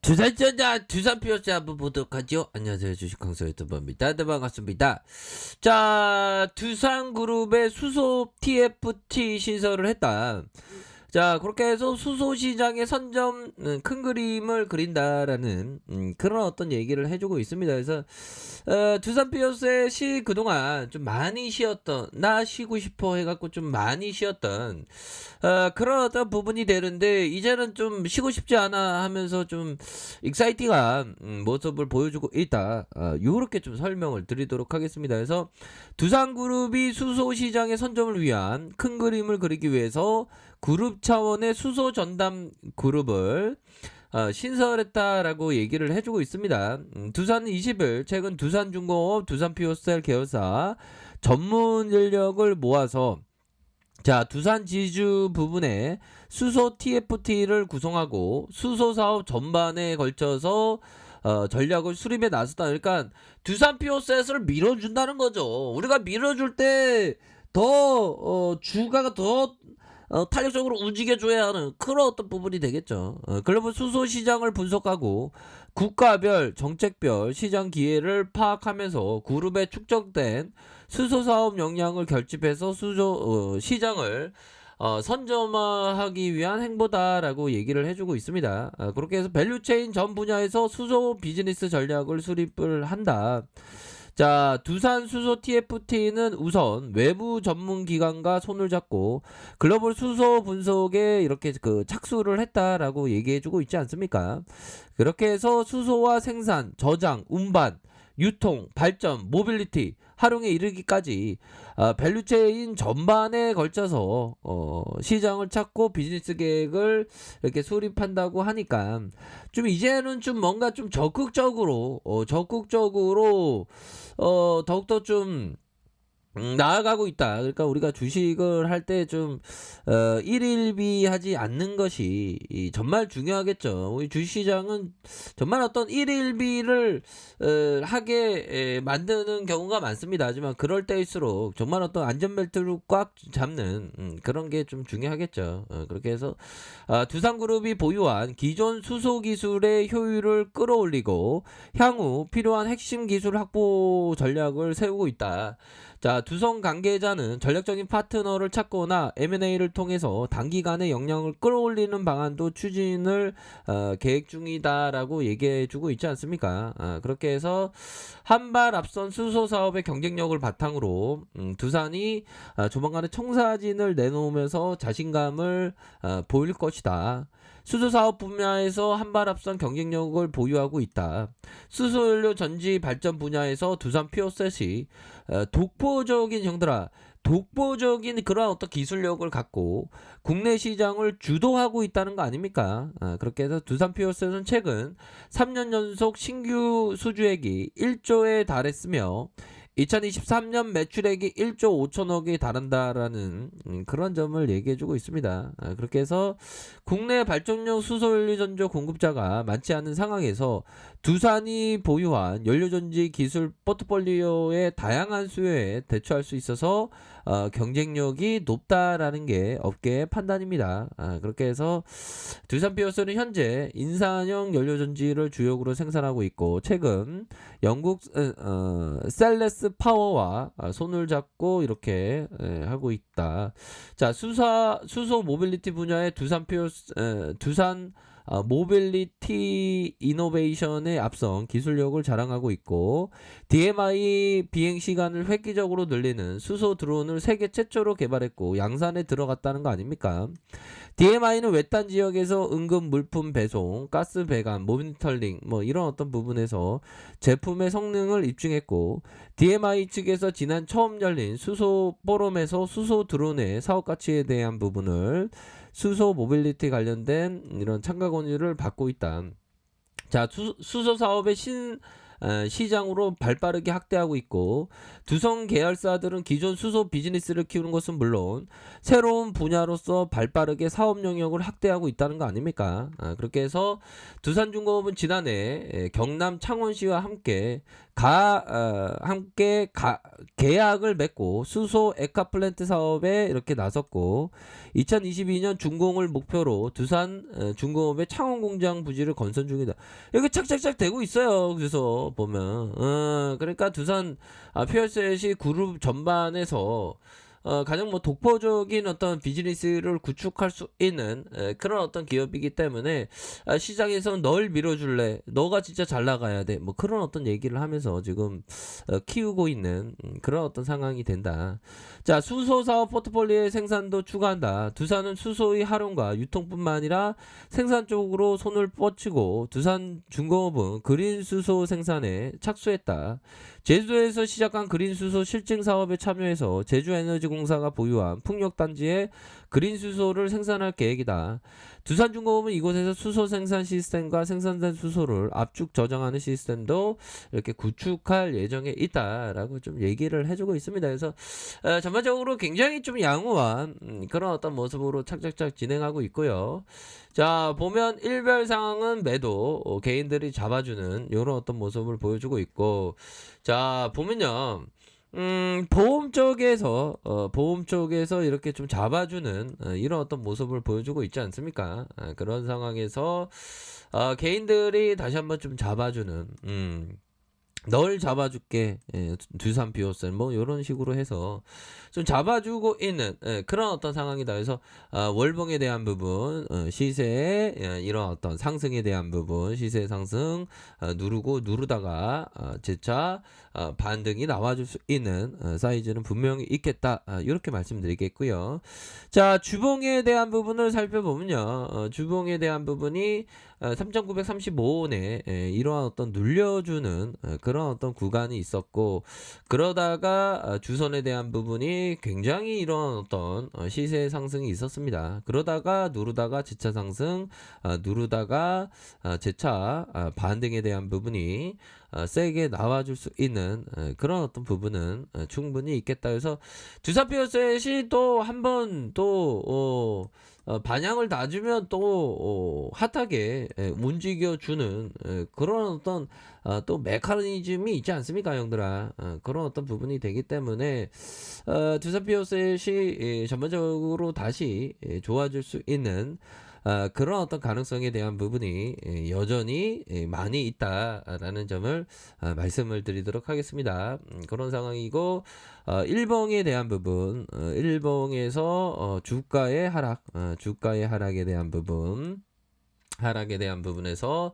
두산 피어스 한번 보도록 하죠. 안녕하세요. 주식강사 유튜버입니다. 네, 반갑습니다. 자, 두산그룹의 수소 TFT 신설을 했다. 자, 그렇게 해서 수소 시장의 선점 큰 그림을 그린다라는 그런 어떤 얘기를 해주고 있습니다. 그래서 두산 피어스의 그동안 좀 많이 쉬었던, 나 쉬고 싶어 해갖고 좀 많이 쉬었던 그런 어떤 부분이 되는데, 이제는 좀 쉬고 싶지 않아 하면서 좀 익사이팅한 모습을 보여주고 있다. 요렇게 좀 설명을 드리도록 하겠습니다. 그래서 두산그룹이 수소 시장의 선점을 위한 큰 그림을 그리기 위해서 그룹 차원의 수소 전담 그룹을 신설했다라고 얘기를 해주고 있습니다. 두산은 20일 최근 두산중공업, 두산피오셀 계열사 전문 인력을 모아서 자, 두산 지주 부분에 수소 TFT를 구성하고 수소 사업 전반에 걸쳐서 전략을 수립에 나섰다. 그러니까 두산 피오셋을 밀어준다는 거죠. 우리가 밀어줄 때 더 주가가 더 탄력적으로 움직여줘야 하는 그런 어떤 부분이 되겠죠. 글로벌 수소 시장을 분석하고 국가별, 정책별 시장 기회를 파악하면서 그룹에 축적된 수소 사업 역량을 결집해서 수소 시장을 선점화하기 위한 행보다라고 얘기를 해주고 있습니다. 그렇게 해서 밸류체인 전 분야에서 수소 비즈니스 전략을 수립을 한다. 자, 두산 수소 TFT는 우선 외부 전문 기관과 손을 잡고 글로벌 수소 분석에 이렇게 착수를 했다라고 얘기해주고 있지 않습니까? 그렇게 해서 수소와 생산, 저장, 운반, 유통, 발전, 모빌리티, 활용에 이르기까지 밸류체인 전반에 걸쳐서 시장을 찾고 비즈니스 계획을 이렇게 수립한다고 하니까 좀 이제는 좀 뭔가 좀 적극적으로 더욱더 좀 나아가고 있다. 그러니까 우리가 주식을 할 때 좀 일일비 하지 않는 것이 정말 중요하겠죠. 우리 주시장은 정말 어떤 일일비를 하게 만드는 경우가 많습니다. 하지만 그럴 때일수록 정말 어떤 안전벨트를 꽉 잡는 그런 게 좀 중요하겠죠. 그렇게 해서 두산그룹이 보유한 기존 수소 기술의 효율을 끌어올리고 향후 필요한 핵심 기술 확보 전략을 세우고 있다. 자, 두성 관계자는 전략적인 파트너를 찾거나 M&A를 통해서 단기간에 역량을 끌어올리는 방안도 추진을 계획 중이다라고 얘기해주고 있지 않습니까? 그렇게 해서 한 발 앞선 수소 사업의 경쟁력을 바탕으로 두산이 조만간에 청사진을 내놓으면서 자신감을 보일 것이다. 수소 사업 분야에서 한 발 앞선 경쟁력을 보유하고 있다. 수소연료 전지 발전 분야에서 두산 피오셋이 독보적인 그런 어떤 기술력을 갖고 국내 시장을 주도하고 있다는 거 아닙니까? 그렇게 해서 두산 피오셋은 최근 3년 연속 신규 수주액이 1조에 달했으며 2023년 매출액이 1조 5천억에 달한다라는 그런 점을 얘기해주고 있습니다. 그렇게 해서 국내 발전용 수소연료 전조 공급자가 많지 않은 상황에서 두산이 보유한 연료전지 기술 포트폴리오의 다양한 수요에 대처할 수 있어서 경쟁력이 높다라는 게 업계의 판단입니다. 그렇게 해서 두산 피어스는 현재 인산형 연료전지를 주력으로 생산하고 있고 최근 영국 셀레스 파워와 손을 잡고 이렇게 하고 있다. 자, 수소 모빌리티 분야의 두산 모빌리티 이노베이션의 앞선 기술력을 자랑하고 있고 DMI 비행 시간을 획기적으로 늘리는 수소 드론을 세계 최초로 개발했고 양산에 들어갔다는 거 아닙니까? DMI는 외딴 지역에서 응급 물품 배송, 가스 배관, 모니터링 이런 어떤 부분에서 제품의 성능을 입증했고 DMI 측에서 지난 처음 열린 수소 포럼에서 수소 드론의 사업 가치에 대한 부분을 수소 모빌리티 관련된 이런 참가 권유를 받고 있다. 자, 수소 사업의 시장으로 발빠르게 확대하고 있고, 두성 계열사들은 기존 수소 비즈니스를 키우는 것은 물론 새로운 분야로서 발빠르게 사업 영역을 확대하고 있다는 거 아닙니까? 그렇게 해서 두산중공업은 지난해 경남 창원시와 함께 계약을 맺고 수소 에카플랜트 사업에 이렇게 나섰고, 2022년 준공을 목표로 두산 중공업의 창원 공장 부지를 건설 중이다. 이렇게 착착착 되고 있어요. 그래서 보면 그러니까 두산 피어셋이 그룹 전반에서 가장 뭐 독보적인 어떤 비즈니스를 구축할 수 있는 그런 어떤 기업이기 때문에 시장에서 널 밀어줄래, 너가 진짜 잘 나가야 돼, 뭐 그런 어떤 얘기를 하면서 지금 키우고 있는 그런 어떤 상황이 된다. 자, 수소 사업 포트폴리오의 생산도 추가한다. 두산은 수소의 활용과 유통뿐만 아니라 생산 쪽으로 손을 뻗치고 두산 중공업은 그린 수소 생산에 착수했다. 제주도에서 시작한 그린 수소 실증 사업에 참여해서 제주에너지공사가 보유한 풍력단지에 그린 수소를 생산할 계획이다. 두산중공업은 이곳에서 수소 생산 시스템과 생산된 수소를 압축 저장하는 시스템도 이렇게 구축할 예정에 있다라고 좀 얘기를 해주고 있습니다. 그래서 전반적으로 굉장히 좀 양호한 그런 어떤 모습으로 착착착 진행하고 있고요. 자, 보면 일별 상황은 매도 개인들이 잡아주는 이런 어떤 모습을 보여주고 있고, 자 보면요, 보험 쪽에서 이렇게 좀 잡아주는 이런 어떤 모습을 보여주고 있지 않습니까? 그런 상황에서 개인들이 다시 한번 좀 잡아주는, 널 잡아줄게, 두산 비오셀 뭐 이런 식으로 해서 좀 잡아주고 있는 그런 어떤 상황이다. 그래서 월봉에 대한 부분, 시세의 이런 어떤 상승에 대한 부분, 시세 상승 누르다가 재차 반등이 나와줄 수 있는 사이즈는 분명히 있겠다, 이렇게 말씀드리겠고요. 자, 주봉에 대한 부분을 살펴보면요, 주봉에 대한 부분이 3,935원에 이러한 어떤 눌려주는 그런 어떤 구간이 있었고, 그러다가 주선에 대한 부분이 굉장히 이런 어떤 시세 상승이 있었습니다. 그러다가 누르다가 재차 상승, 누르다가 재차 반등에 대한 부분이 세게 나와줄 수 있는 그런 어떤 부분은 충분히 있겠다. 그래서 두산피어셋이 또 한번 또 반향을 놔주면 또 핫하게 움직여주는 그런 어떤 또 메커니즘이 있지 않습니까, 형들아? 그런 어떤 부분이 되기 때문에 두산 피어셋이 전반적으로 다시 좋아질 수 있는 그런 어떤 가능성에 대한 부분이 여전히 많이 있다라는 점을 말씀을 드리도록 하겠습니다. 그런 상황이고, 일봉에 대한 부분, 일봉에서 주가의 하락에 대한 부분, 하락에 대한 부분에서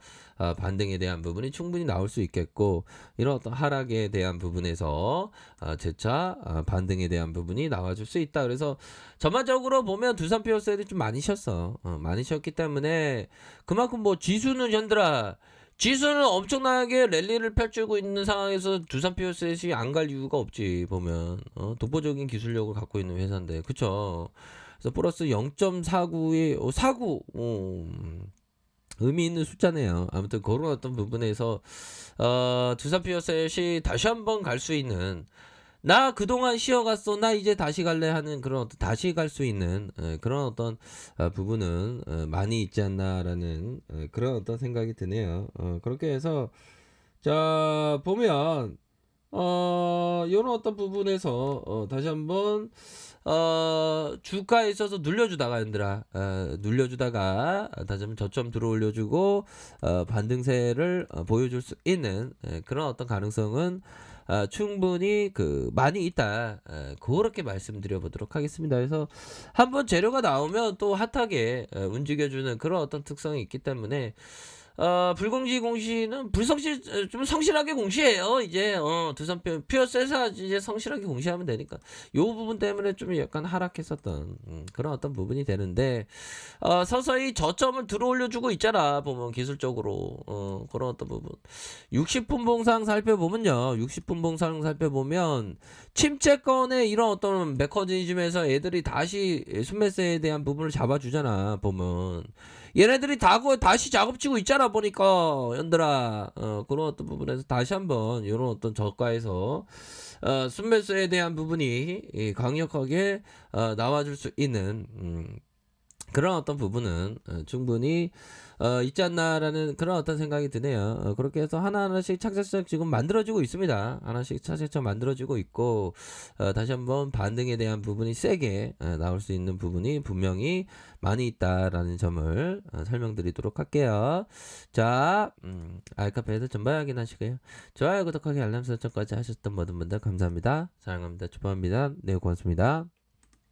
반등에 대한 부분이 충분히 나올 수 있겠고, 이런 어떤 하락에 대한 부분에서 재차 반등에 대한 부분이 나와줄 수 있다. 그래서 전반적으로 보면 두산 피어셋이 좀 많이 쉬었어. 많이 쉬었기 때문에 그만큼 뭐 지수는 엄청나게 랠리를 펼치고 있는 상황에서 두산 피어셋이 안 갈 이유가 없지. 보면 독보적인 기술력을 갖고 있는 회사인데, 그쵸? 그래서 플러스 0.49의 49 의미 있는 숫자네요. 아무튼 그런 어떤 부분에서 두산 피어셋이 다시 한번 갈 수 있는, 나 그동안 쉬어갔어, 나 이제 다시 갈래 하는 그런 어떤 다시 갈 수 있는 그런 어떤 부분은 많이 있지 않나라는 그런 어떤 생각이 드네요. 그렇게 해서 자 보면 이런 어떤 부분에서 다시 한번 주가에 있어서 눌려주다가 얘들아, 눌려주다가 다시 한번 저점 들어올려주고 반등세를 보여줄 수 있는 그런 어떤 가능성은 충분히 많이 있다, 그렇게 말씀드려 보도록 하겠습니다. 그래서 한번 재료가 나오면 또 핫하게 움직여주는 그런 어떤 특성이 있기 때문에 불공시 공시는 좀 성실하게 공시해요. 이제 두산 피어셋사 이제 성실하게 공시하면 되니까 요 부분 때문에 좀 약간 하락했었던 그런 어떤 부분이 되는데, 서서히 저점을 들어올려주고 있잖아. 보면 기술적으로 그런 어떤 부분 60분 봉상 살펴보면요, 60분 봉상 살펴보면 침체권의 이런 어떤 메커니즘에서 애들이 다시 순매세에 대한 부분을 잡아주잖아. 보면 얘네들이 다시 작업치고 있잖아 보니까 연들아. 그런 어떤 부분에서 다시 한번 이런 어떤 저가에서 순매수에 대한 부분이 강력하게 나와줄 수 있는 그런 어떤 부분은 충분히 있지 않나라는 그런 어떤 생각이 드네요. 그렇게 해서 하나하나씩 착착착 지금 만들어지고 있습니다. 하나씩 착착착 만들어지고 있고 다시 한번 반등에 대한 부분이 세게 나올 수 있는 부분이 분명히 많이 있다라는 점을 설명드리도록 할게요. 자, 알카페에서 전방 확인하시고요. 좋아요, 구독하기, 알람 설정까지 하셨던 모든 분들 감사합니다. 사랑합니다. 축복합니다. 네, 고맙습니다.